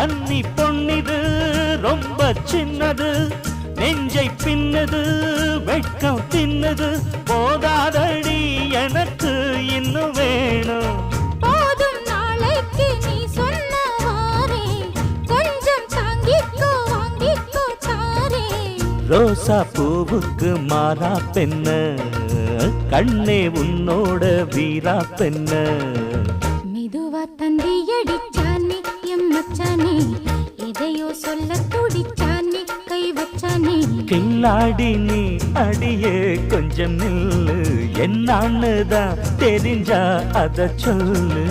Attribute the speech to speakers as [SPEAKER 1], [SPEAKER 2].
[SPEAKER 1] கன்னி பொன்னிது ரொம்ப சின்னது, நெஞ்சை பின்னது வெட்கம் தின்னது, போதாதடி எனக்கு இன்னும் வேணும்.
[SPEAKER 2] போதும் நாளைக்கு நீ சொன்னவாறே, கொஞ்சம் தாங்கிக்கோ வாங்கிக்கோ தாரே.
[SPEAKER 1] ரோசா பூவுக்கு மாறா பெண்ண, கண்ணே உன்னோட வீரா பெண்ண.
[SPEAKER 2] மெதுவா தந்தி அடிச்சானே எம் மச்சானே, எதையோ சொல்ல துடிச்சானே கை வச்சானே.
[SPEAKER 1] கில்லாடி நீ அடியே கொஞ்சம் நில்லு, என்னான்னுதான் தெரிஞ்சா அத சொல்லு.